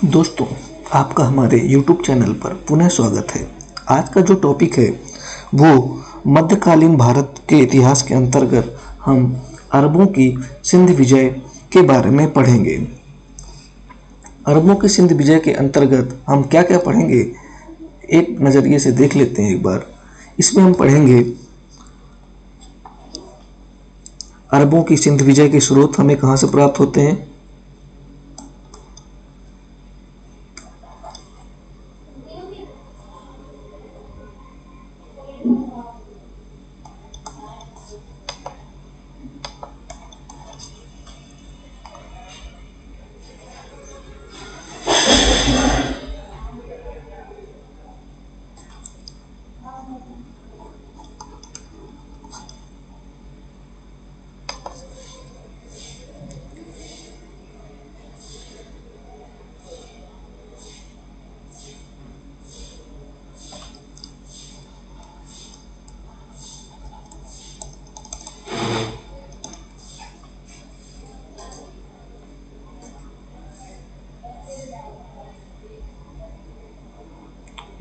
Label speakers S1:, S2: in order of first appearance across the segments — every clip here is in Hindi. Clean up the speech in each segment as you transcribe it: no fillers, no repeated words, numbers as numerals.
S1: दोस्तों, आपका हमारे YouTube चैनल पर पुनः स्वागत है। आज का जो टॉपिक है वो मध्यकालीन भारत के इतिहास के अंतर्गत हम अरबों की सिंध विजय के बारे में पढ़ेंगे। अरबों की सिंध विजय के अंतर्गत हम क्या क्या पढ़ेंगे, एक नज़रिए से देख लेते हैं एक बार। इसमें हम पढ़ेंगे अरबों की सिंध विजय के स्रोत हमें कहाँ से प्राप्त होते हैं,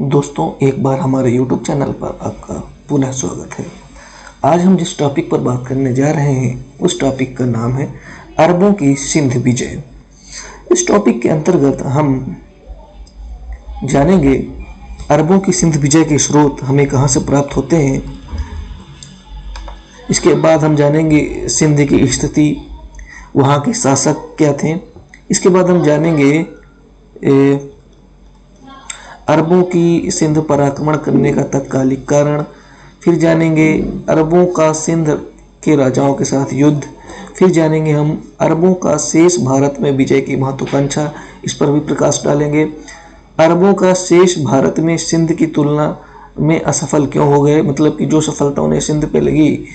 S1: दोस्तों एक बार हमारे YouTube चैनल पर आपका पुनः स्वागत है। आज हम जिस टॉपिक पर बात करने जा रहे हैं उस टॉपिक का नाम है अरबों की सिंध विजय। इस टॉपिक के अंतर्गत हम जानेंगे अरबों की सिंध विजय के स्रोत हमें कहाँ से प्राप्त होते हैं। इसके बाद हम जानेंगे सिंध की स्थिति, वहाँ के शासक क्या थे। इसके बाद हम जानेंगे अरबों की सिंध पर आक्रमण करने का तत्कालिक कारण। फिर जानेंगे अरबों का सिंध के राजाओं के साथ युद्ध। फिर जानेंगे हम अरबों का शेष भारत में विजय की महत्वाकांक्षा, इस पर भी प्रकाश डालेंगे। अरबों का शेष भारत में सिंध की तुलना में असफल क्यों हो गए, मतलब कि जो सफलता उन्हें सिंध पे लगी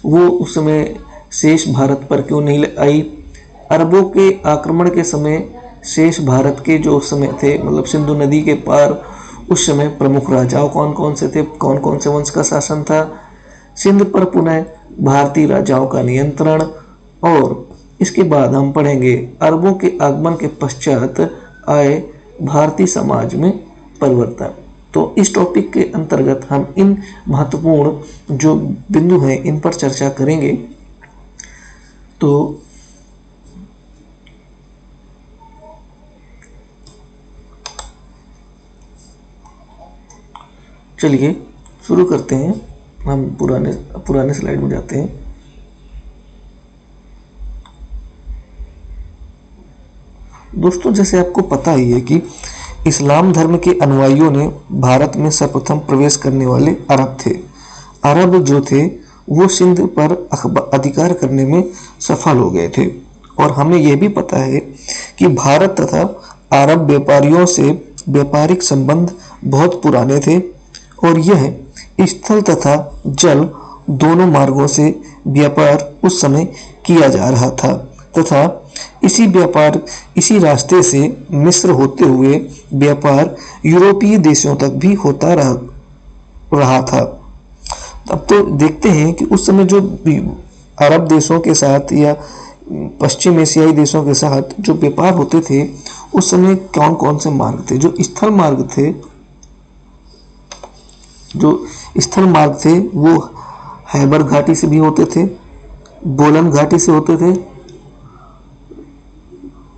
S1: वो उस समय शेष भारत पर क्यों नहीं आई। अरबों के आक्रमण के समय शेष भारत के जो समय थे, मतलब सिंधु नदी के पार, उस समय प्रमुख राजाओं कौन कौन से थे, कौन कौन से वंश का शासन था। सिंध पर पुनः भारतीय राजाओं का नियंत्रण। और इसके बाद हम पढ़ेंगे अरबों के आगमन के पश्चात आए भारतीय समाज में परिवर्तन। तो इस टॉपिक के अंतर्गत हम इन महत्वपूर्ण जो बिंदु हैं इन पर चर्चा करेंगे। तो चलिए शुरू करते हैं। हम पुराने स्लाइड में जाते हैं। दोस्तों, जैसे आपको पता ही है कि इस्लाम धर्म के अनुयायियों ने भारत में सर्वप्रथम प्रवेश करने वाले अरब थे। अरब जो थे वो सिंध पर अधिकार करने में सफल हो गए थे। और हमें यह भी पता है कि भारत तथा अरब व्यापारियों से व्यापारिक संबंध बहुत पुराने थे और यह स्थल तथा जल दोनों मार्गों से व्यापार उस समय किया जा रहा था तथा इसी रास्ते से मिस्र होते हुए व्यापार यूरोपीय देशों तक भी होता रहा था। अब तो देखते हैं कि उस समय जो अरब देशों के साथ या पश्चिम एशियाई देशों के साथ जो व्यापार होते थे उस समय कौन कौन से मार्ग थे। जो स्थल मार्ग थे वो हैबर घाटी से भी होते थे, बोलन घाटी से होते थे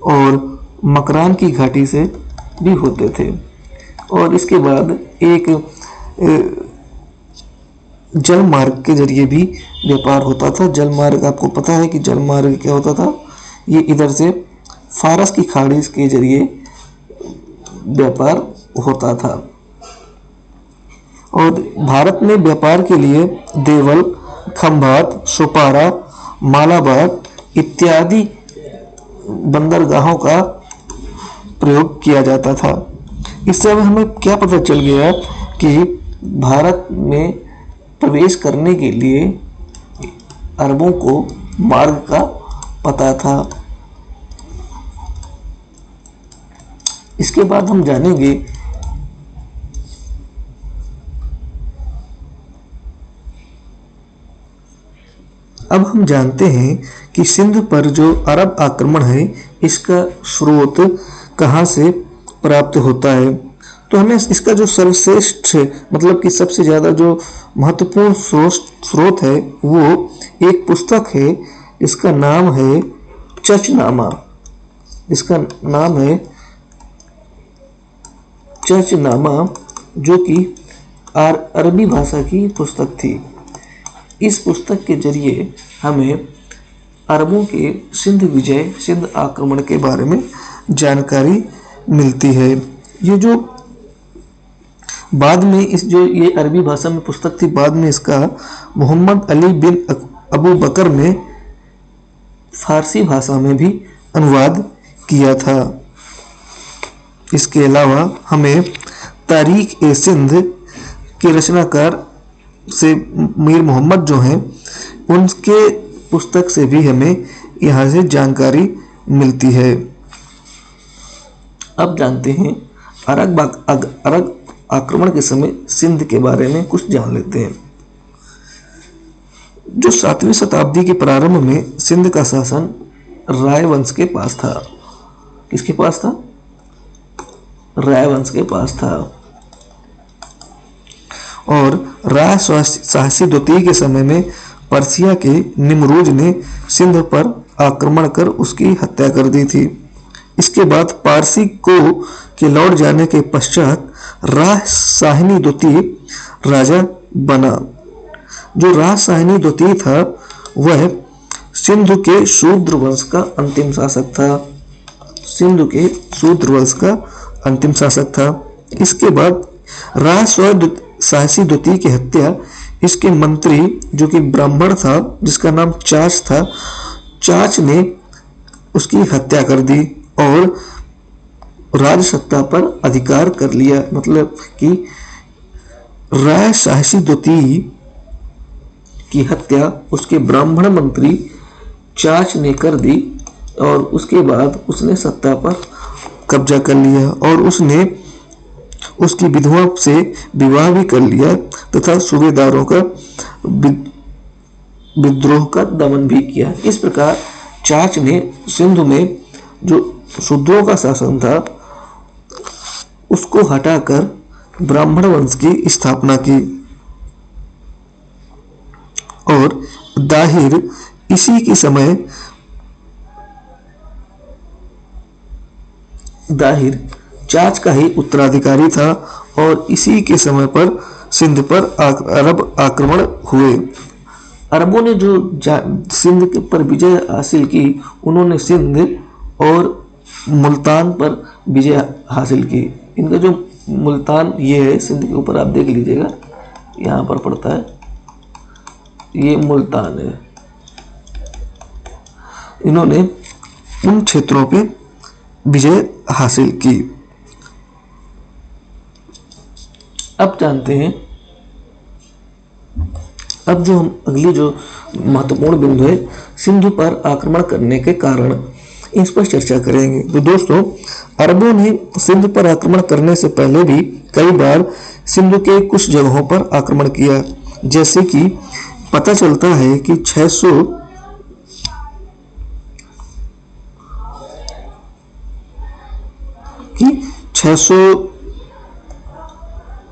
S1: और मकरान की घाटी से भी होते थे। और इसके बाद एक जल मार्ग के जरिए भी व्यापार होता था। जल मार्ग, आपको पता है कि जल मार्ग क्या होता था, ये इधर से फारस की खाड़ी के जरिए व्यापार होता था। और भारत में व्यापार के लिए देवल, खंभात, सोपारा, मालाबार इत्यादि बंदरगाहों का प्रयोग किया जाता था। इससे अब हमें क्या पता चल गया कि भारत में प्रवेश करने के लिए अरबों को मार्ग का पता था। इसके बाद हम जानेंगे अब हम जानते हैं कि सिंध पर जो अरब आक्रमण है इसका स्रोत कहाँ से प्राप्त होता है। तो हमें इसका जो सर्वश्रेष्ठ मतलब कि सबसे ज़्यादा जो महत्वपूर्ण स्रोत है वो एक पुस्तक है जिसका नाम है चचनामा, जिसका नाम है चचनामा, जो कि अरबी भाषा की पुस्तक थी। इस पुस्तक के जरिए हमें अरबों के सिंध विजय, सिंध आक्रमण के बारे में जानकारी मिलती है। ये जो बाद में ये अरबी भाषा में पुस्तक थी, बाद में इसका मोहम्मद अली बिन अबू बकर ने फारसी भाषा में भी अनुवाद किया था। इसके अलावा हमें तारीख ए सिंध के रचनाकार से मीर मोहम्मद जो हैं उनके पुस्तक से भी हमें यहाँ से जानकारी मिलती है। अब जानते हैं अरब आक्रमण के समय सिंध के बारे में कुछ जान लेते हैं। जो 7वीं शताब्दी के प्रारंभ में सिंध का शासन राय वंश के पास था। किसके पास था? राय वंश के पास था। और राय साहसी द्वितीय के समय में पर्सिया के निमरूज ने सिंध पर आक्रमण कर उसकी हत्या कर दी थी। इसके बाद पारसी के लौट जाने के पश्चात राय साहिनी द्वितीय राजा बना। जो राय साहिनी द्वितीय था वह सिंधु के शूद्र वंश का अंतिम शासक था। सिंधु के शूद्र वंश का अंतिम शासक था। इसके बाद राय साहसी द्वितीय की हत्या इसके मंत्री जो कि ब्राह्मण था, जिसका नाम चाच था, चाच ने उसकी हत्या कर दी और राज सत्ता पर अधिकार कर लिया। मतलब कि राय साहसी द्वितीय की हत्या उसके ब्राह्मण मंत्री चाच ने कर दी और उसके बाद उसने सत्ता पर कब्जा कर लिया और उसने उसकी विधवा से विवाह भी कर लिया तथा सूबेदारों का विद्रोह का दमन भी किया। इस प्रकार चाच ने सिंधु में जो शूद्रों का शासन था उसको हटाकर ब्राह्मण वंश की स्थापना की। और दाहिर इसी के समय दाहिर चाच का ही उत्तराधिकारी था और इसी के समय पर सिंध पर अरब आक्रमण हुए। अरबों ने जो सिंध पर विजय हासिल की, उन्होंने सिंध और मुल्तान पर विजय हासिल की। इनका जो मुल्तान ये है सिंध के ऊपर, आप देख लीजिएगा यहाँ पर पड़ता है, ये मुल्तान है। इन्होंने उन क्षेत्रों पे विजय हासिल की। अब जानते हैं, अब जो हम अगली जो महत्वपूर्ण बिंदु है सिंधु पर आक्रमण करने के कारण, इस पर चर्चा करेंगे। तो दोस्तों, अरबों ने सिंध पर आक्रमण करने से पहले भी कई बार सिंधु के कुछ जगहों पर आक्रमण किया। जैसे कि पता चलता है कि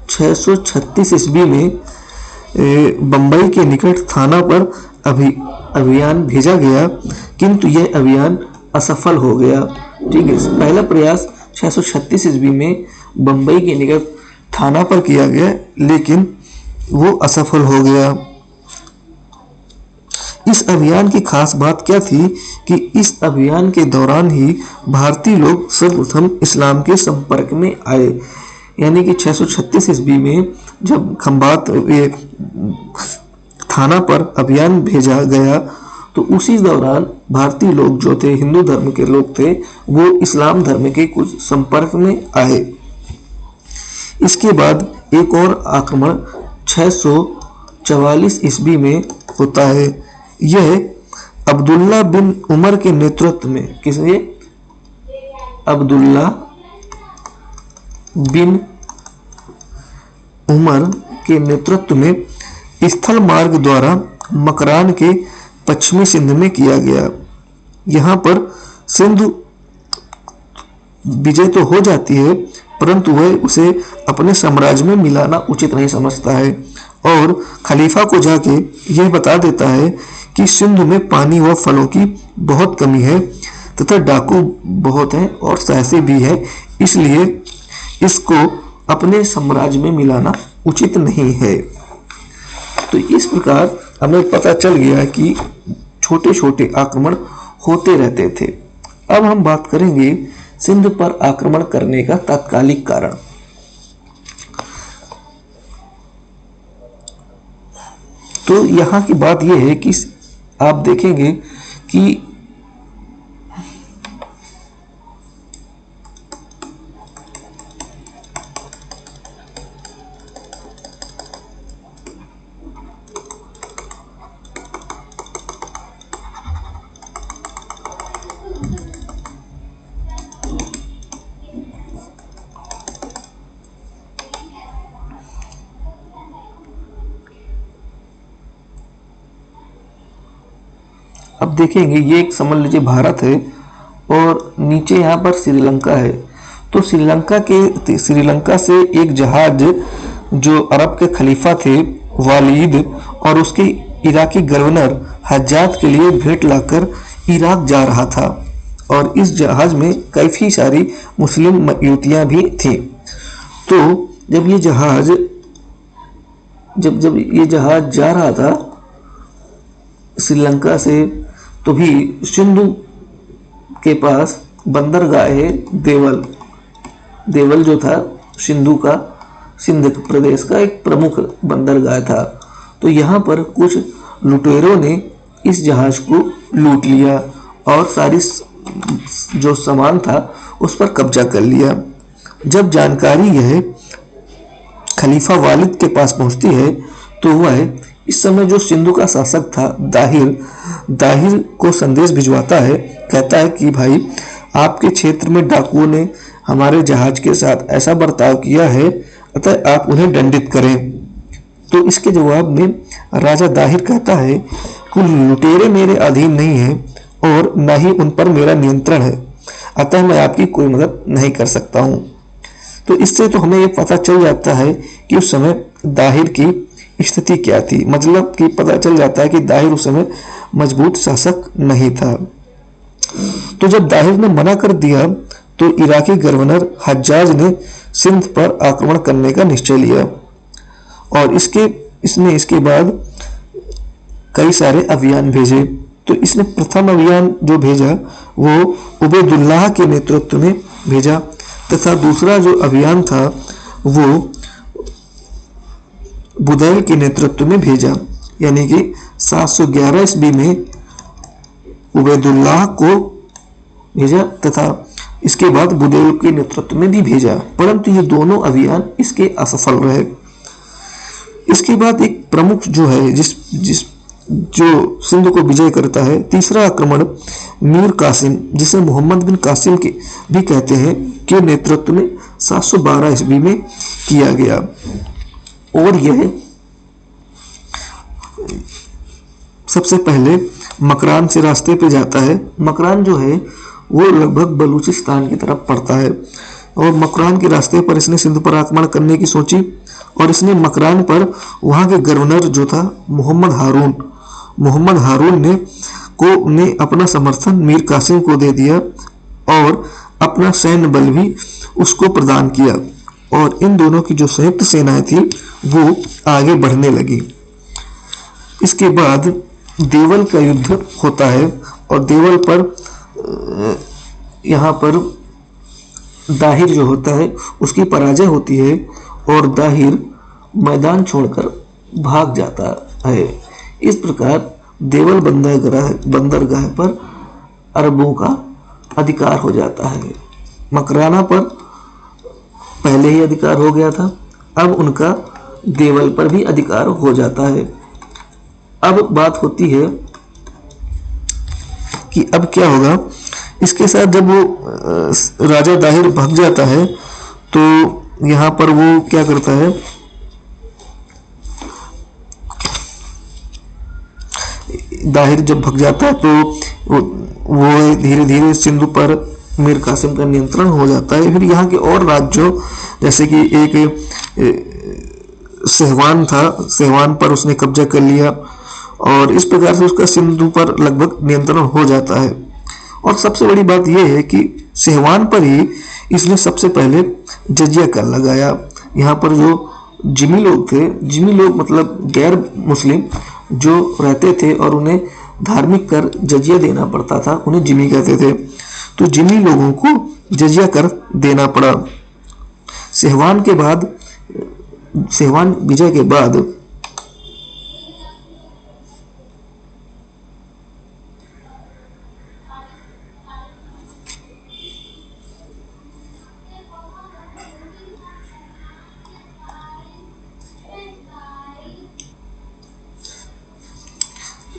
S1: 636 ईस्वी में बंबई के निकट थाना पर अभियान भेजा गया, किंतु यह अभियान असफल हो गया। ठीक है, पहला प्रयास 636 ईस्वी में बंबई के निकट थाना पर किया गया, लेकिन वो असफल हो गया। इस अभियान की खास बात क्या थी कि इस अभियान के दौरान ही भारतीय लोग सर्वप्रथम इस्लाम के संपर्क में आए। यानी कि 636 ईस्वी में जब खंबात थाना पर अभियान भेजा गया तो उसी दौरान भारतीय लोग जो थे, हिंदू धर्म के लोग थे, वो इस्लाम धर्म के कुछ संपर्क में आए। इसके बाद एक और आक्रमण 644 ईस्वी में होता है। यह अब्दुल्ला बिन उमर के नेतृत्व में, किसने? अब्दुल्ला बिन उमर के नेतृत्व में स्थल मार्ग द्वारा मकरान के पश्चिमी सिंध में किया गया। यहाँ पर विजय तो हो जाती है, परंतु वह उसे अपने साम्राज्य में मिलाना उचित नहीं समझता है और खलीफा को जाके यह बता देता है कि सिंध में पानी व फलों की बहुत कमी है तथा डाकू बहुत हैं और साहसी भी है, इसलिए इसको अपने साम्राज्य में मिलाना उचित नहीं है। तो इस प्रकार हमें पता चल गया कि छोटे छोटे आक्रमण होते रहते थे। अब हम बात करेंगे सिंध पर आक्रमण करने का तात्कालिक कारण। तो यहाँ की बात यह है कि आप देखेंगे कि अब देखेंगे ये एक समझ लीजिए भारत है और नीचे यहाँ पर श्रीलंका है। तो श्रीलंका से एक जहाज जो अरब के खलीफा थे वालिद और उसके इराकी गवर्नर हज्जाज के लिए भेंट लाकर इराक जा रहा था और इस जहाज में काफी सारी मुस्लिम युवतियां भी थी। तो जब ये जहाज जा रहा था श्रीलंका से, तो भी सिंधु के पास बंदरगाह है देवल जो था सिंध प्रदेश का एक प्रमुख बंदरगाह था। तो यहाँ पर कुछ लुटेरों ने इस जहाज को लूट लिया और सारी जो सामान था उस पर कब्जा कर लिया। जब जानकारी यह खलीफा वालिद के पास पहुंचती है तो वह इस समय जो सिंधु का शासक था दाहिर को संदेश भिजवाता है, कहता है कि भाई आपके क्षेत्र में डाकुओं ने हमारे जहाज के साथ ऐसा बर्ताव किया है, अतः आप उन्हें दंडित करें। तो इसके जवाब में राजा दाहिर कहता है कि लुटेरे मेरे अधीन नहीं है और न ही उन पर मेरा नियंत्रण है, अतः मैं आपकी कोई मदद नहीं कर सकता हूँ। तो इससे तो हमें ये पता चल जाता है कि उस समय दाहिर की स्थिति क्या थी, मतलब कि पता चल जाता है कि दाहिर उस समय मजबूत शासक नहीं था। तो जब दाहिर ने मना कर दिया तो इराकी गवर्नर हज्जाज ने सिंध पर आक्रमण करने का निश्चय लिया और इसने इसके बाद कई सारे अभियान भेजे। तो इसने प्रथम अभियान जो भेजा वो उबैदुल्लाह के नेतृत्व में भेजा तथा दूसरा जो अभियान था वो बुदैल के नेतृत्व में भेजा, यानी कि 711 ईस्वी में उबैदुल्लाह को भेजा तथा इसके बाद बुदैल के नेतृत्व में भी भेजा, परंतु ये दोनों अभियान इसके असफल रहे। इसके बाद एक प्रमुख जो है जो सिंध को विजय करता है, तीसरा आक्रमण मीर कासिम जिसे मोहम्मद बिन कासिम के भी कहते हैं के नेतृत्व में 712 ईस्वी में किया गया और यह सबसे पहले मकरान से रास्ते पे जाता है। मकरान जो है वो लगभग बलूचिस्तान की तरफ पड़ता है और मकरान के रास्ते पर इसने सिंध पर आक्रमण करने की सोची और इसने मकरान पर वहां के गवर्नर जो था मोहम्मद हारून ने अपना समर्थन मीर कासिम को दे दिया और अपना सैन्य बल भी उसको प्रदान किया और इन दोनों की जो संयुक्त सेनाएं थी वो आगे बढ़ने लगी। इसके बाद देवल का युद्ध होता है और देवल पर यहाँ पर दाहिर जो होता है उसकी पराजय होती है और दाहिर मैदान छोड़कर भाग जाता है। इस प्रकार देवल बंदरगाह पर अरबों का अधिकार हो जाता है। मकराना पर पहले ही अधिकार हो गया था, अब उनका देवल पर भी अधिकार हो जाता है। अब बात होती है कि अब क्या होगा। इसके साथ जब वो राजा दाहिर भाग जाता है तो यहाँ पर वो क्या करता है, दाहिर जब भाग जाता है तो वो धीरे धीरे सिंधु पर मीर कासिम का नियंत्रण हो जाता है। फिर यहाँ के और राज्यों जैसे कि एक सेहवान था, सेहवान पर उसने कब्जा कर लिया और इस प्रकार से उसका सिंधु पर लगभग नियंत्रण हो जाता है। और सबसे बड़ी बात यह है कि सेहवान पर ही इसने सबसे पहले जजिया कर लगाया। यहाँ पर जो जिमी लोग थे, जिमी लोग मतलब गैर मुस्लिम जो रहते थे और उन्हें धार्मिक कर जजिया देना पड़ता था, उन्हें जिमी कहते थे। तो जिमी लोगों को जजिया कर देना पड़ा। सेहवान के बाद, सेहवान विजय के बाद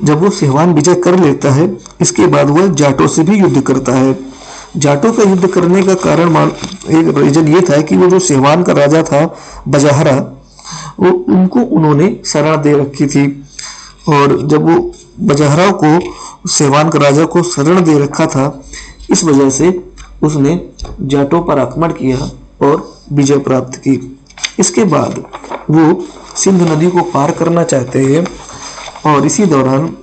S1: जब वो सेहवान विजय कर लेता है, इसके बाद वह जाटों से भी युद्ध करता है। जाटों का युद्ध करने का कारण एक रीजन ये था कि वो जो सेहवान का राजा था बजाहरा, वो उनको उन्होंने शरण दे रखी थी। और जब वो बजाहरा को, सेहवान का राजा को शरण दे रखा था, इस वजह से उसने जाटों पर आक्रमण किया और विजय प्राप्त की। इसके बाद वो सिंध नदी को पार करना चाहते हैं और इसी दौरान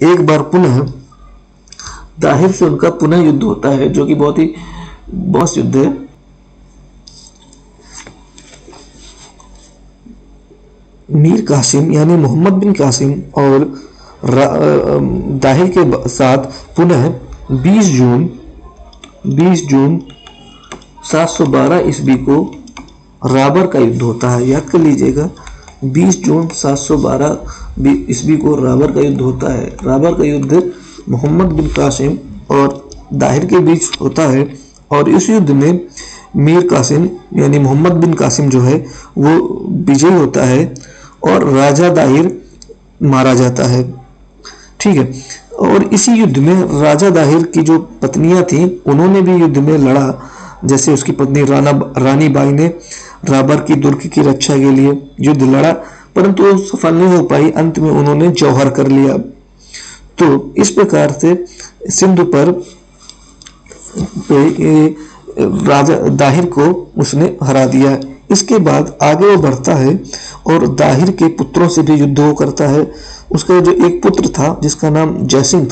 S1: एक बार पुनः दाहिर से उनका पुनः युद्ध होता है, जो कि बहुत ही बॉस युद्ध है। मीर कासिम यानी मोहम्मद बिन कासिम और दाहिर के साथ पुनः 20 जून 712 ईस्वी को राबर का युद्ध होता है। याद कर लीजिएगा, 20 जून 712 ईस्वी को राबर का युद्ध होता है। राबर का युद्ध मोहम्मद बिन कासिम और दाहिर के बीच होता है और इस युद्ध में मीर कासिम यानी मोहम्मद बिन कासिम जो है वो विजयी होता है और राजा दाहिर मारा जाता है। ठीक है। और इसी युद्ध में राजा दाहिर की जो पत्नियां थी उन्होंने भी युद्ध में लड़ा। जैसे उसकी पत्नी रानी बाई ने राबर की दुर्ग की रक्षा के लिए युद्ध लड़ा, परंतु सफल नहीं हो पाई। अंत में उन्होंने जौहर कर लिया। तो इस प्रकार से सिंधु पर राजा दाहिर को उसने हरा दिया। इसके बाद आगे वो बढ़ता है और दाहिर के पुत्रों से भी युद्ध वो करता है। उसका जो एक पुत्र था जिसका नाम जयसिंह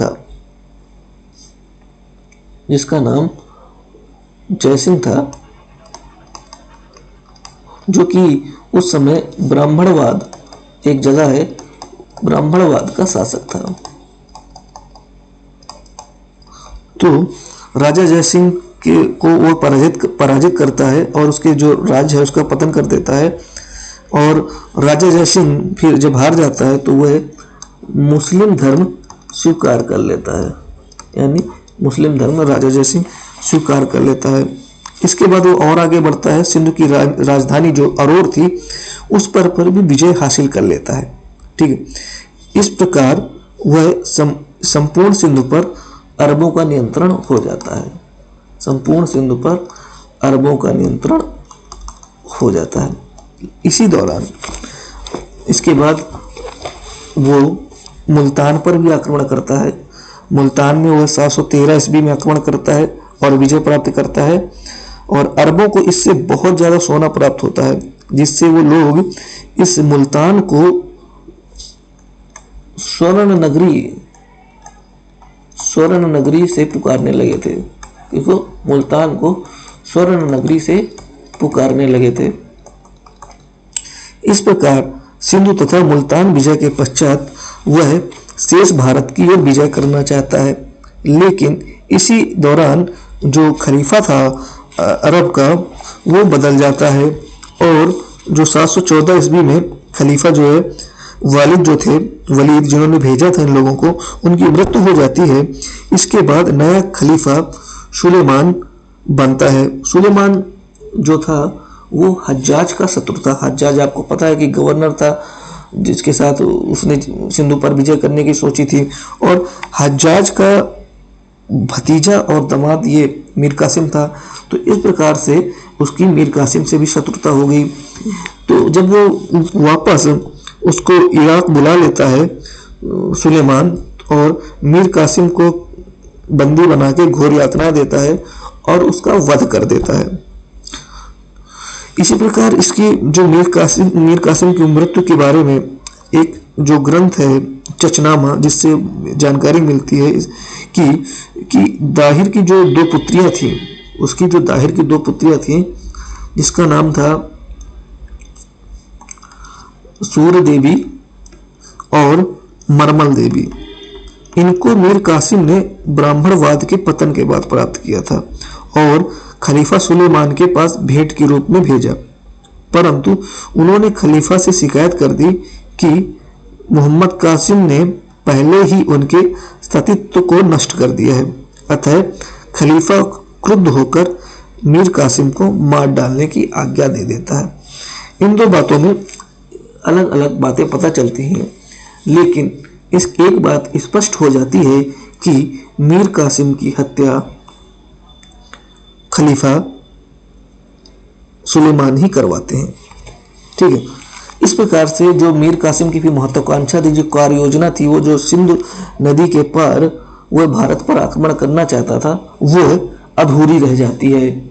S1: था, जो कि उस समय ब्राह्मणवाद, एक जगह है, ब्राह्मणवाद का शासक था। तो राजा जयसिंह को वो पराजित करता है और उसके जो राज्य है उसका पतन कर देता है। और राजा जयसिंह फिर जब हार जाता है तो वह मुस्लिम धर्म स्वीकार कर लेता है, यानी मुस्लिम धर्म राजा जयसिंह स्वीकार कर लेता है। इसके बाद वो और आगे बढ़ता है, सिंधु की राजधानी जो अरोर थी उस पर भी विजय हासिल कर लेता है। ठीक है। इस प्रकार वह संपूर्ण सिंधु पर अरबों का नियंत्रण हो जाता है। संपूर्ण सिंधु पर अरबों का नियंत्रण हो जाता है। इसी दौरान इसके बाद वो मुल्तान पर भी आक्रमण करता है। मुल्तान में वह 713 ईस्वी में आक्रमण करता है और विजय प्राप्त करता है। और अरबों को इससे बहुत ज़्यादा सोना प्राप्त होता है, जिससे वो लोग इस मुल्तान को स्वर्ण नगरी से पुकारने लगे थे। देखो, मुल्तान को स्वर्ण नगरी से पुकारने लगे थे। इस प्रकार सिंधु तथा मुल्तान विजय के पश्चात वह शेष भारत की ओर विजय करना चाहता है, लेकिन इसी दौरान जो खलीफा था अरब का वो बदल जाता है और जो 714 ईस्वी में खलीफा जो है वलीद जिन्होंने भेजा था इन लोगों को, उनकी मृत्यु हो जाती है। इसके बाद नया खलीफा सुलेमान बनता है। सुलेमान जो था वो हज्जाज का शत्रु था। हज्जाज आपको पता है कि गवर्नर था जिसके साथ उसने सिंधु पर विजय करने की सोची थी। और हज्जाज का भतीजा और दामाद ये मीर कासिम था। तो इस प्रकार से उसकी मीर कासिम से भी शत्रुता हो गई। तो जब वो वापस उसको इराक बुला लेता है सुलेमान, और मीर कासिम को बंदी बना के घोर यातना देता है और उसका वध कर देता है। इसी प्रकार इसकी जो मीर कासिम की मृत्यु के बारे में एक जो ग्रंथ है चचनामा, जिससे जानकारी मिलती है कि दाहिर की जो दो पुत्रियां थी, उसकी जो दाहिर की दो पुत्रियां थी, जिसका नाम था सूर्य देवी और मरमल देवी, इनको मीर कासिम ने ब्राह्मणवाद के पतन के बाद प्राप्त किया था और खलीफा सुलेमान के पास भेंट के रूप में भेजा, परंतु उन्होंने खलीफा से शिकायत कर दी कि मोहम्मद कासिम ने पहले ही उनके सतीत्व को नष्ट कर दिया है। अतः खलीफा क्रुद्ध होकर मीर कासिम को मार डालने की आज्ञा दे देता है। इन दो बातों में अलग अलग बातें पता चलती हैं, लेकिन इस एक बात स्पष्ट हो जाती है कि मीर कासिम की हत्या खलीफा सुलेमान ही करवाते हैं। ठीक है, इस प्रकार से जो मीर कासिम की भी महत्वाकांक्षा थी, जो कार्य योजना थी, वो जो सिंधु नदी के पार वह भारत पर आक्रमण करना चाहता था, वो अधूरी रह जाती है।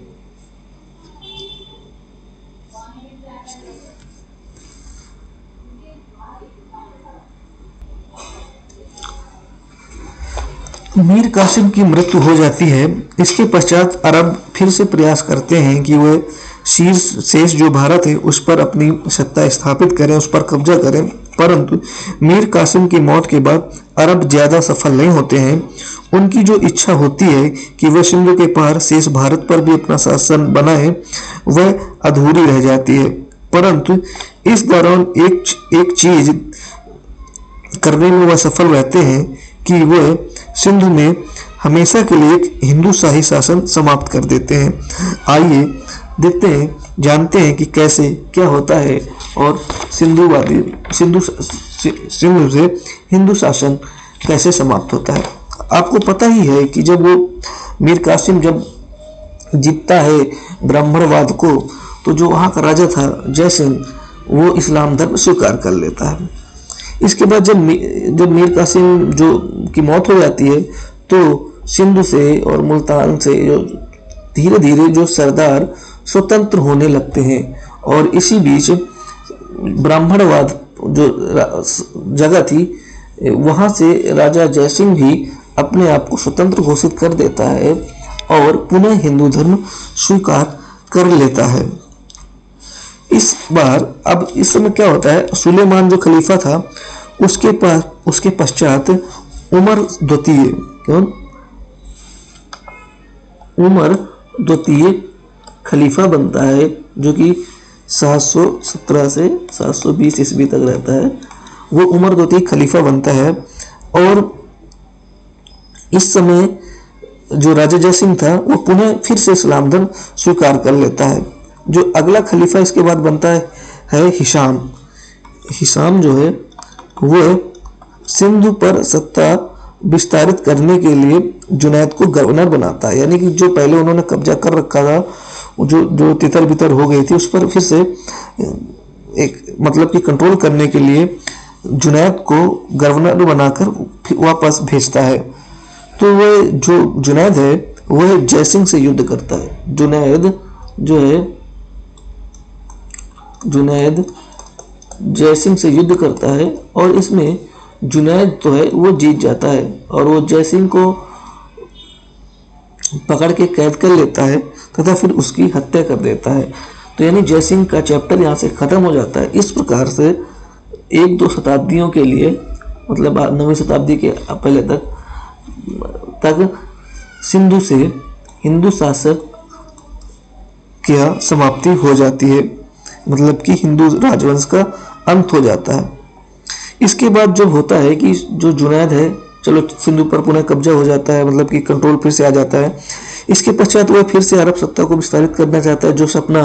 S1: मीर कासिम की मृत्यु हो जाती है। इसके पश्चात अरब फिर से प्रयास करते हैं कि वह शीर्ष शेष जो भारत है उस पर अपनी सत्ता स्थापित करें, उस पर कब्जा करें, परंतु मीर कासिम की मौत के बाद अरब ज्यादा सफल नहीं होते हैं। उनकी जो इच्छा होती है कि वह सिंधु के पार शेष भारत पर भी अपना शासन बनाए, वह अधूरी रह जाती है। परंतु इस दौरान एक चीज करने में वह सफल रहते हैं कि वह सिंधु में हमेशा के लिए एक हिंदू शाही शासन समाप्त कर देते हैं। आइए देखते हैं, जानते हैं कि कैसे क्या होता है और सिंधु से हिंदू शासन कैसे समाप्त होता है। आपको पता ही है कि जब वो मीर कासिम जब जीतता है ब्राह्मणवाद को, तो जो वहाँ का राजा था जयसिंह, वो इस्लाम धर्म स्वीकार कर लेता है। इसके बाद जब मीर कासिम जो की मौत हो जाती है, तो सिंधु से और मुल्तान से जो धीरे धीरे जो सरदार स्वतंत्र होने लगते हैं, और इसी बीच ब्राह्मणवाद जो जगह थी, वहां से राजा जयसिंह भी अपने आप को स्वतंत्र घोषित कर देता है और पुनः हिंदू धर्म स्वीकार कर लेता है। इस बार अब इस समय क्या होता है, सुलेमान जो खलीफा था उसके पश्चात उमर द्वितीय खलीफा बनता है, जो कि 717 से 720 ईस्वी तक रहता है। वो उमर द्वितीय खलीफा बनता है और इस समय जो राजा जयसिंह था वो पुनः फिर से इस्लाम धर्म स्वीकार कर लेता है। जो अगला खलीफा इसके बाद बनता है हिशाम। हिशाम जो है वह सिंधु पर सत्ता विस्तारित करने के लिए जुनैद को गवर्नर बनाता है, यानी कि जो पहले उन्होंने कब्जा कर रखा था, जो तितर बितर हो गई थी, उस पर फिर से एक मतलब कि कंट्रोल करने के लिए जुनैद को गवर्नर बनाकर वापस भेजता है। तो वह जो जुनैद है वह जयसिंह से युद्ध करता है। जुनैद जयसिंह से युद्ध करता है और इसमें जुनैद तो है वो जीत जाता है और वो जयसिंह को पकड़ के कैद कर लेता है तथा फिर उसकी हत्या कर देता है। तो यानी जयसिंह का चैप्टर यहाँ से खत्म हो जाता है। इस प्रकार से 1-2 शताब्दियों के लिए, मतलब 9वीं शताब्दी के पहले तक सिंधु से हिंदू शासक की समाप्ति हो जाती है, मतलब कि हिंदू राजवंश का अंत हो जाता है। इसके बाद जब होता है कि जो जुनैद है, चलो सिंधु पर पुनः कब्जा हो जाता है, मतलब कि कंट्रोल फिर से आ जाता है। इसके पश्चात वह फिर से अरब सत्ता को विस्तारित करना चाहता है। जो सपना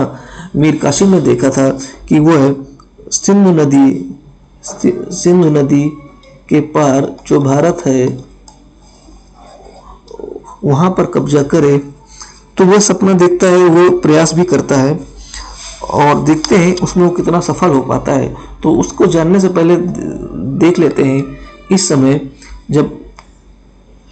S1: मीर कासिम ने देखा था कि वह सिंधु नदी के पार जो भारत है वहां पर कब्जा करे, तो वह सपना देखता है, वो प्रयास भी करता है और देखते हैं उसमें वो कितना सफल हो पाता है। तो उसको जानने से पहले देख लेते हैं इस समय जब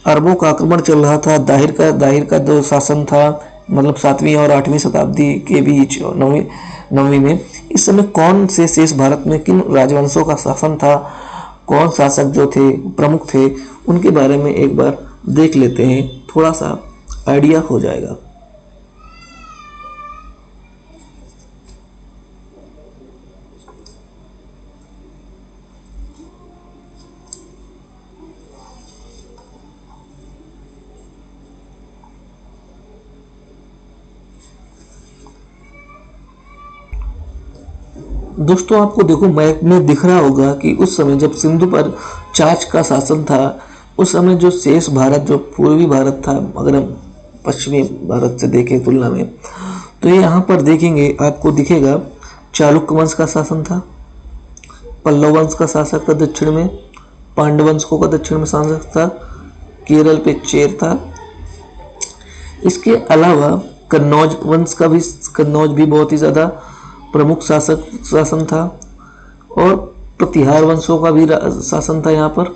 S1: अरबों का आक्रमण चल रहा था, दाहिर का जो शासन था, मतलब 7वीं और 8वीं शताब्दी के बीच, 9वीं में, इस समय कौन से शेष भारत में किन राजवंशों का शासन था, कौन शासक जो थे प्रमुख थे, उनके बारे में एक बार देख लेते हैं, थोड़ा सा आइडिया हो जाएगा। दोस्तों आपको देखो मैप में दिख रहा होगा कि उस समय जब सिंधु पर चाच का शासन था, उस समय जो शेष भारत, जो पूर्वी भारत था, अगर हम पश्चिमी भारत से देखें तुलना में, तो ये यहाँ पर देखेंगे आपको दिखेगा चालुक्य वंश का शासन था, पल्लव वंश का शासक था दक्षिण में, पांडव वंशों का दक्षिण में शासक था, केरल पे चेर था। इसके अलावा कन्नौज वंश का भी, कन्नौज भी बहुत ही ज़्यादा प्रमुख शासन था, और प्रतिहार वंशों का भी शासन था यहाँ पर।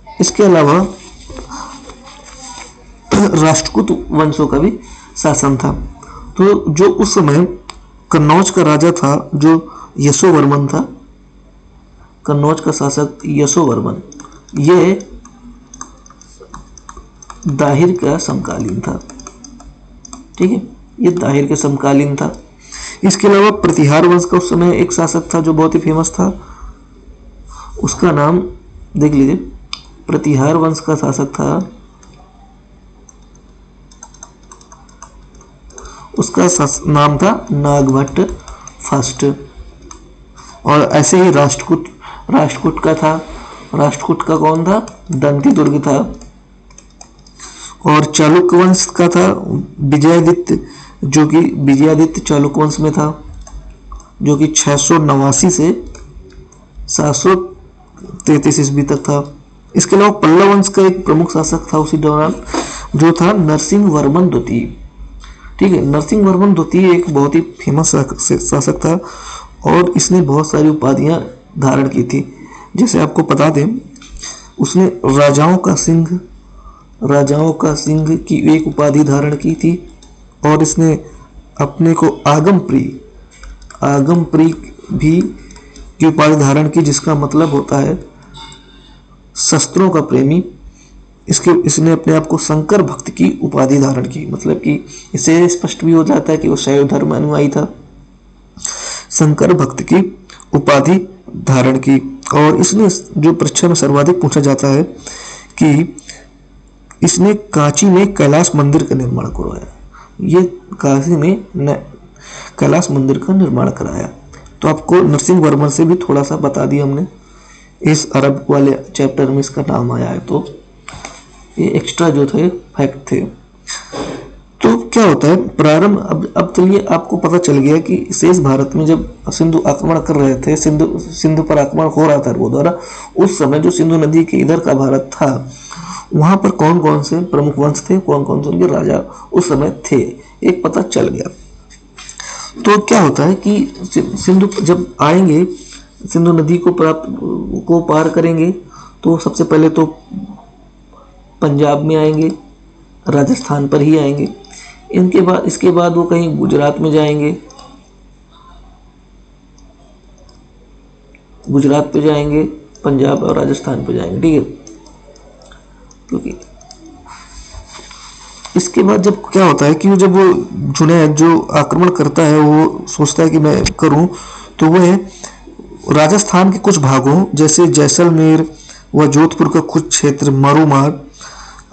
S1: इसके अलावा राष्ट्रकूट वंशों का भी शासन था। तो जो उस समय कन्नौज का राजा था जो यशोवर्मन था, कन्नौज का शासक यशोवर्मन, ये दाहिर का समकालीन था। ठीक है, ये दाहिर के समकालीन था। इसके अलावा प्रतिहार वंश का उस समय एक शासक था जो बहुत ही फेमस था, उसका नाम देख लीजिए। प्रतिहार वंश का शासक था, उसका नाम था नागभट्ट फर्स्ट। और ऐसे ही राष्ट्रकूट का था, राष्ट्रकूट का कौन था? दंती दुर्ग था। और चालुक्य वंश का था विजयादित्य, जो कि विजयादित्य चालुक्य वंश में था, जो कि 689 से 733 ईस्वी तक था। इसके अलावा पल्लव वंश का एक प्रमुख शासक था उसी दौरान, जो था नरसिंह वर्मन द्वितीय। ठीक है, नरसिंह वर्मन द्वितीय एक बहुत ही फेमस शासक था, और इसने बहुत सारी उपाधियां धारण की थी। जैसे आपको बता दें, उसने राजाओं का सिंह की एक उपाधि धारण की थी, और इसने अपने को आगमप्री भी की उपाधि धारण की, जिसका मतलब होता है शस्त्रों का प्रेमी। इसने अपने आप को शंकर भक्त की उपाधि धारण की, मतलब कि इससे स्पष्ट भी हो जाता है कि वो शैव धर्म अनुयायी था। शंकर भक्त की उपाधि धारण की। और इसने जो परीक्षा में सर्वाधिक पूछा जाता है कि इसने कांची में कैलाश मंदिर का निर्माण करवाया। ये काशी में कैलाश मंदिर का निर्माण कराया। तो आपको नरसिंह वर्मन से भी थोड़ा सा बता दिया हमने, इस अरब वाले चैप्टर में इसका नाम आया है, तो ये एक्स्ट्रा जो थे फैक्ट थे। तो क्या होता है प्रारंभ, अब चलिए आपको पता चल गया कि शेष भारत में जब सिंधु आक्रमण कर रहे थे, सिंधु पर आक्रमण हो रहा था अरबों द्वारा, उस समय जो सिंधु नदी के इधर का भारत था, वहां पर कौन कौन से प्रमुख वंश थे, कौन कौन से उनके राजा उस समय थे, एक पता चल गया। तो क्या होता है कि सिंधु जब आएंगे, सिंधु नदी को पार करेंगे, तो सबसे पहले तो पंजाब में आएंगे, राजस्थान पर ही आएंगे। इसके बाद वो कहीं गुजरात में जाएंगे, गुजरात पे जाएंगे, पंजाब और राजस्थान पे जाएंगे। ठीक है, क्योंकि इसके बाद जब क्या होता है कि जब वो जुनैद जो आक्रमण करता है, वो सोचता है कि मैं करूं, तो वह राजस्थान के कुछ भागों जैसे जैसलमेर व जोधपुर का कुछ क्षेत्र, मारूमार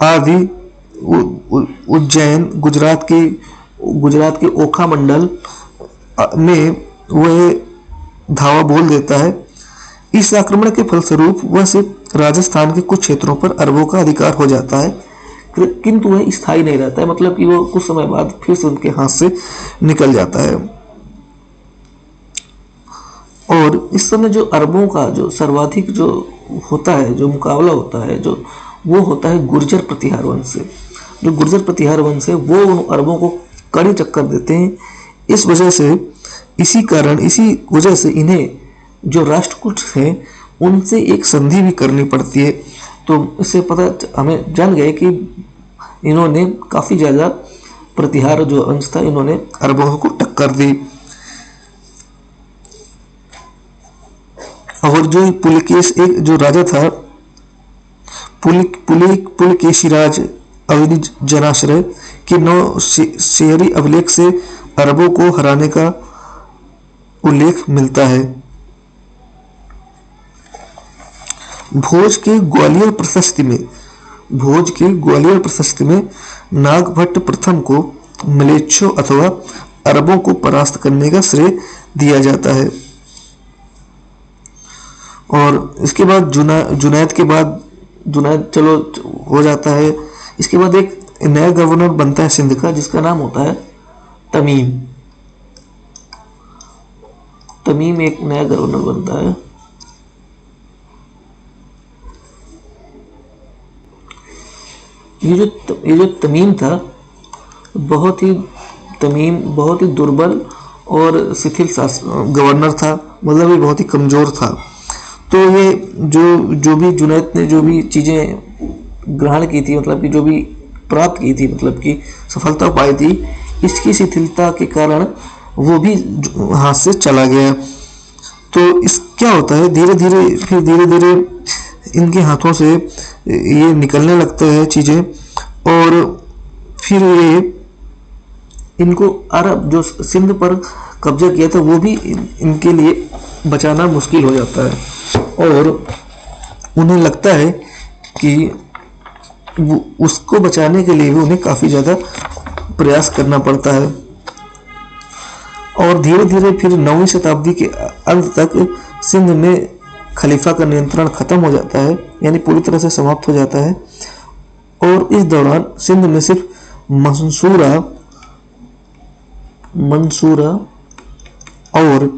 S1: आदि, उज्जैन, गुजरात के ओखा मंडल में वह धावा बोल देता है। इस आक्रमण के फलस्वरूप वह सिर्फ राजस्थान के कुछ क्षेत्रों पर अरबों का अधिकार हो जाता है, किंतु वह स्थायी नहीं रहता है, मतलब कि वो कुछ समय बाद फिर से उनके हाथ से निकल जाता है। और इस समय जो अरबों का जो सर्वाधिक जो होता है, जो मुकाबला होता है, जो वो होता है गुर्जर प्रतिहार वंश से। जो गुर्जर प्रतिहार वंश है वो उन अरबों को कड़ी टक्कर देते हैं। इस वजह से इन्हें जो राष्ट्रकूट हैं उनसे एक संधि भी करनी पड़ती है। तो इससे पता हमें जान गए कि इन्होंने काफ़ी ज़्यादा प्रतिहार जो अंश था, इन्होंने अरबों को टक्कर दी। और जो पुलकेश एक जो राजा था, पुलकेशिराज अवनी जनाश्रय के 9 शेयरी अभिलेख से अरबों को हराने का उल्लेख मिलता है। भोज के ग्वालियर प्रशस्ति में नागभट्ट प्रथम को मलेच्छों अथवा अरबों को परास्त करने का श्रेय दिया जाता है। और इसके बाद जुनैद चलो हो जाता है। इसके बाद एक नया गवर्नर बनता है सिंध का, जिसका नाम होता है तमीम एक नया गवर्नर बनता है। ये जो तमीम था, बहुत ही दुर्बल और शिथिल गवर्नर था, मतलब ये बहुत ही कमजोर था। तो ये जो भी जुनैद ने जो भी चीजें ग्रहण की थी, मतलब कि जो भी प्राप्त की थी, मतलब कि सफलता पाई थी, इसकी शिथिलता के कारण वो भी हाथ से चला गया। तो इस क्या होता है, धीरे धीरे इनके हाथों से ये निकलने लगते हैं चीजें, और फिर ये इनको अरब जो सिंध पर कब्जा किया था, वो भी इनके लिए बचाना मुश्किल हो जाता है। और उन्हें लगता है कि वो उसको बचाने के लिए भी उन्हें काफी ज्यादा प्रयास करना पड़ता है। और धीरे धीरे फिर 9वीं शताब्दी के अंत तक सिंध में खलीफा का नियंत्रण खत्म हो जाता है, यानी पूरी तरह से समाप्त हो जाता है। और इस दौरान सिंध में सिर्फ मंसूरा और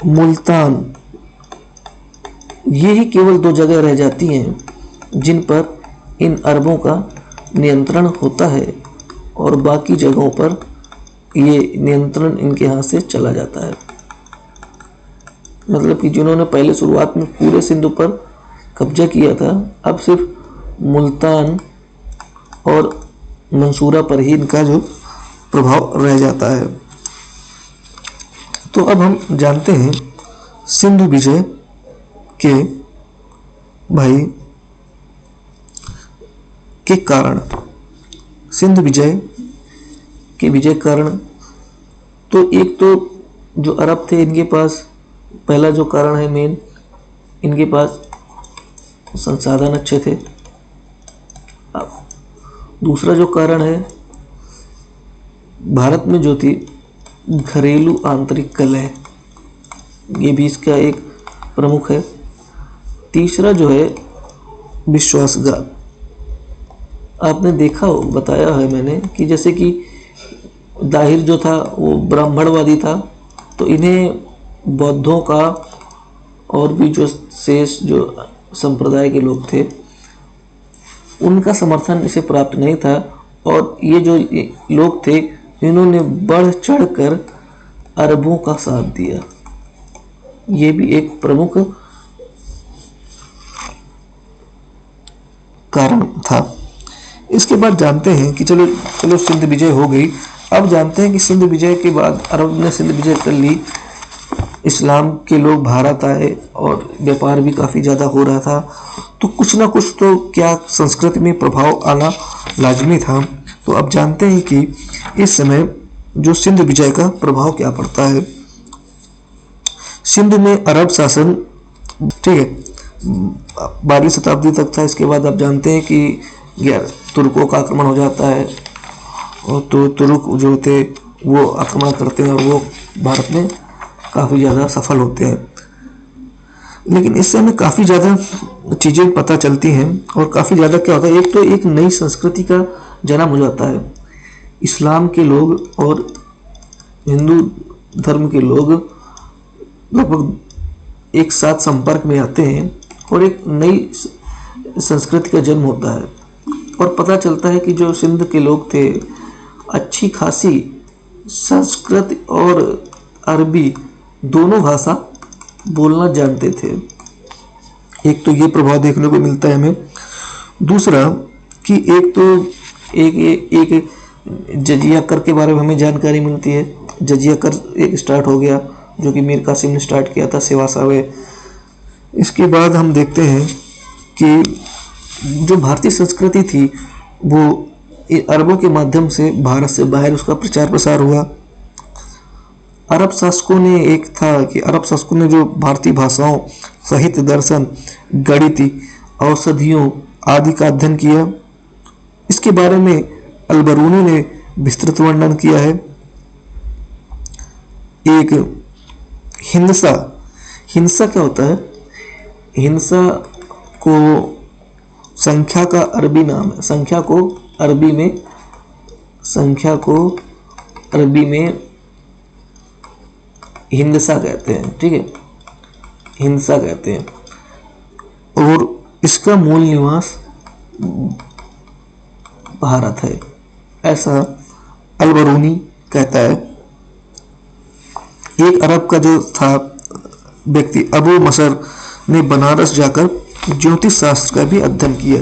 S1: मुल्तान, ये ही केवल 2 जगह रह जाती हैं जिन पर इन अरबों का नियंत्रण होता है, और बाकी जगहों पर ये नियंत्रण इनके हाथ से चला जाता है। मतलब कि जिन्होंने पहले शुरुआत में पूरे सिंध पर कब्जा किया था, अब सिर्फ मुल्तान और मंसूरा पर ही इनका जो प्रभाव रह जाता है। तो अब हम जानते हैं सिंधु विजय के कारण, सिंधु विजय के विजय कारण। तो एक तो जो अरब थे, इनके पास पहला जो कारण है मेन, इनके पास संसाधन अच्छे थे। दूसरा जो कारण है, भारत में जो थी घरेलू आंतरिक कलह, ये भी इसका एक प्रमुख है। तीसरा जो है विश्वासघात। आपने देखा हो, बताया है मैंने कि जैसे कि दाहिर जो था वो ब्राह्मणवादी था, तो इन्हें बौद्धों का और भी जो शेष जो संप्रदाय के लोग थे, उनका समर्थन इसे प्राप्त नहीं था। और ये जो लोग थे, इन्होंने बढ़ चढ़कर अरबों का साथ दिया। ये भी एक प्रमुख कारण था। इसके बाद जानते हैं कि चलो सिंध विजय हो गई। अब जानते हैं कि सिंध विजय के बाद अरब ने सिंध विजय कर ली, इस्लाम के लोग भारत आए और व्यापार भी काफ़ी ज़्यादा हो रहा था। तो कुछ ना कुछ तो क्या संस्कृति में प्रभाव आना लाजमी था। तो अब जानते हैं कि इस समय जो सिंध विजय का प्रभाव क्या पड़ता है। सिंध में अरब शासन, ठीक है, 12वीं शताब्दी तक था। इसके बाद आप जानते हैं कि तुर्कों का आक्रमण हो जाता है, और तो तुर्क जो थे वो आक्रमण करते हैं और वो भारत में काफ़ी ज़्यादा सफल होते हैं। लेकिन इससे हमें काफ़ी ज़्यादा चीज़ें पता चलती हैं, और काफ़ी ज़्यादा क्या होता है, एक तो एक नई संस्कृति का जन्म हो जाता है। इस्लाम के लोग और हिंदू धर्म के लोग लगभग एक साथ संपर्क में आते हैं, और एक नई संस्कृति का जन्म होता है। और पता चलता है कि जो सिंध के लोग थे, अच्छी खासी संस्कृत और अरबी दोनों भाषा बोलना जानते थे। एक तो ये प्रभाव देखने को मिलता है हमें। दूसरा कि एक जजिया कर के बारे में हमें जानकारी मिलती है। जजिया कर एक स्टार्ट हो गया जो कि मीर कासिम ने स्टार्ट किया था सेवा सावे। इसके बाद हम देखते हैं कि जो भारतीय संस्कृति थी वो अरबों के माध्यम से भारत से बाहर उसका प्रचार प्रसार हुआ। अरब शासकों ने एक था कि अरब शासकों ने जो भारतीय भाषाओं, साहित्य, दर्शन, गणित, औषधियों आदि का अध्ययन किया। इसके बारे में अलबरूनी ने विस्तृत वर्णन किया है। एक हिंसा, हिंसा क्या होता है? हिंसा को संख्या का अरबी नाम है। संख्या को अरबी में हिंसा कहते हैं, ठीक है, हिंसा कहते हैं। और इसका मूल निवास भारत है, ऐसा अलबरूनी कहता है। एक अरब का जो था व्यक्ति अबू मसर ने बनारस जाकर ज्योतिष शास्त्र का भी अध्ययन किया।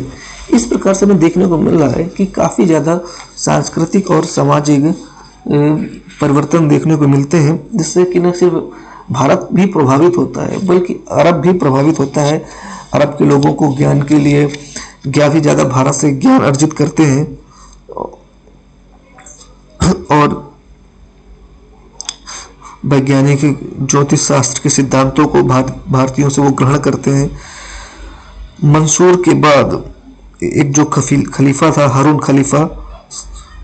S1: इस प्रकार से हमें देखने को मिल रहा है कि काफ़ी ज़्यादा सांस्कृतिक और सामाजिक परिवर्तन देखने को मिलते हैं, जिससे कि न सिर्फ भारत भी प्रभावित होता है बल्कि अरब भी प्रभावित होता है। अरब के लोगों को ज्ञान के लिए काफ़ी ज़्यादा भारत से ज्ञान अर्जित करते हैं और वैज्ञानिक ज्योतिष शास्त्र के सिद्धांतों को भारतीयों से वो ग्रहण करते हैं। मंसूर के बाद एक जो खलीफा था हारून खलीफा,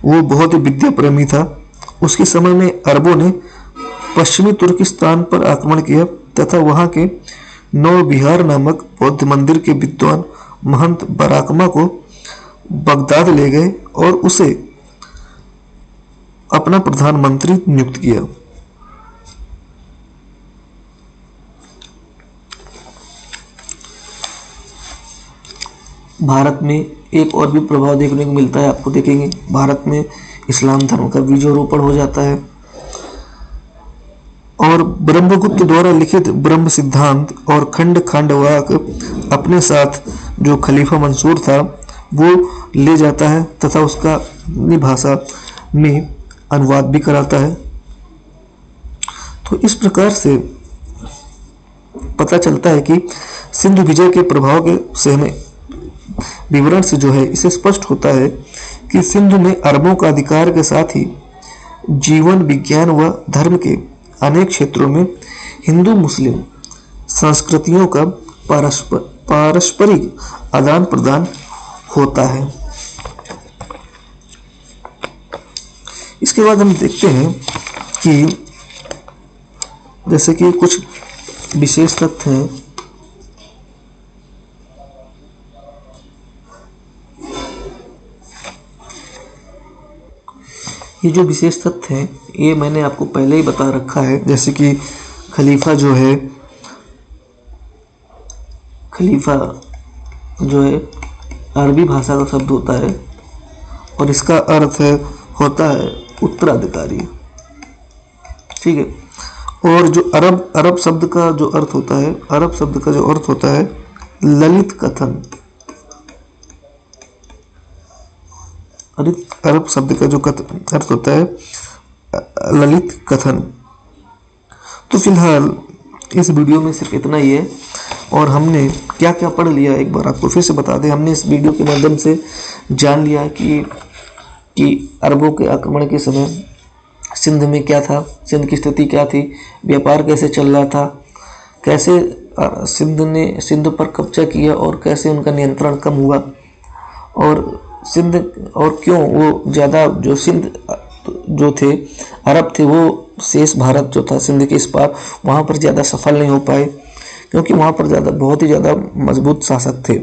S1: वो बहुत ही विद्या प्रेमी था। उसके समय में अरबों ने पश्चिमी तुर्किस्तान पर आक्रमण किया तथा वहां के नौबिहार नामक बौद्ध मंदिर के विद्वान महंत बराकमा को बगदाद ले गए और उसे अपना प्रधानमंत्री नियुक्त किया। भारत में एक और भी प्रभाव देखने को मिलता है, आपको देखेंगे भारत में इस्लाम धर्म का बीजारोपण हो जाता है और ब्रह्मगुप्त द्वारा लिखित ब्रह्म सिद्धांत और खंड खांडवाक अपने साथ जो खलीफा मंसूर था वो ले जाता है तथा उसका अपनी भाषा में अनुवाद भी कराता है। तो इस प्रकार से पता चलता है कि सिंधु विजय के प्रभाव के से हमें विवरण से जो है इसे स्पष्ट होता है कि सिंधु में अरबों का अधिकार के साथ ही जीवन, विज्ञान व धर्म के अनेक क्षेत्रों में हिंदू मुस्लिम संस्कृतियों का पारस्परिक आदान प्रदान होता है। इसके बाद हम देखते हैं कि जैसे कि कुछ विशेष तथ्य हैं। ये जो विशेष तथ्य हैं ये मैंने आपको पहले ही बता रखा है, जैसे कि खलीफा जो है अरबी भाषा का शब्द होता है और इसका अर्थ होता है उत्तराधिकारी, ठीक है। और जो अरब शब्द का जो अर्थ होता है ललित कथन। अरब शब्द का जो अर्थ होता है ललित कथन। तो फिलहाल इस वीडियो में सिर्फ इतना ही है और हमने क्या क्या पढ़ लिया एक बार आपको फिर से बता दें। हमने इस वीडियो के माध्यम से जान लिया कि अरबों के आक्रमण के समय सिंध में क्या था, सिंध की स्थिति क्या थी, व्यापार कैसे चल रहा था, कैसे सिंध ने सिंध पर कब्जा किया और कैसे उनका नियंत्रण कम हुआ और सिंध और क्यों वो ज़्यादा जो सिंध जो थे अरब थे वो शेष भारत जो था सिंध के इस पार वहाँ पर ज़्यादा सफल नहीं हो पाए क्योंकि वहाँ पर बहुत ही ज़्यादा मजबूत शासक थे।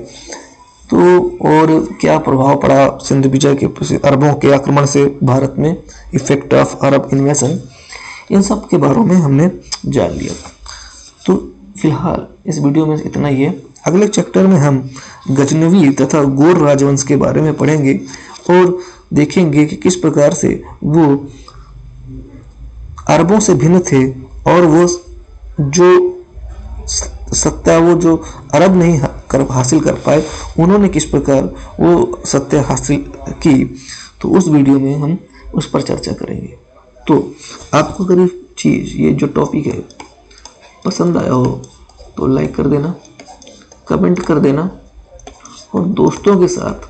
S1: तो और क्या प्रभाव पड़ा सिंध विजय के अरबों के आक्रमण से भारत में, इफेक्ट ऑफ अरब इन्वेजन, इन सब के बारे में हमने जान लिया। तो फिलहाल इस वीडियो में इतना ही है। अगले चैप्टर में हम गजनवी तथा गोर राजवंश के बारे में पढ़ेंगे और देखेंगे कि किस प्रकार से वो अरबों से भिन्न थे और वो जो सत्ता वो जो अरब नहीं हासिल कर पाए उन्होंने किस प्रकार वो सत्ता हासिल की। तो तो उस वीडियो में हम उस पर चर्चा करेंगे। तो आपको अगर ये जो टॉपिक है पसंद आया हो तो लाइक कर देना, कमेंट कर देना और दोस्तों के साथ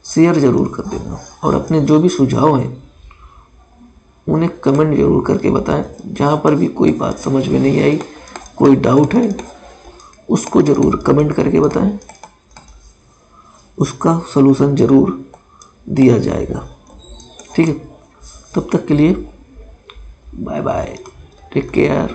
S1: शेयर ज़रूर कर देना। और अपने जो भी सुझाव हैं उन्हें कमेंट ज़रूर करके बताएं। जहाँ पर भी कोई बात समझ में नहीं आई, कोई डाउट है, उसको ज़रूर कमेंट करके बताएं, उसका सलूशन ज़रूर दिया जाएगा। ठीक है, तब तक के लिए बाय बाय, टेक केयर।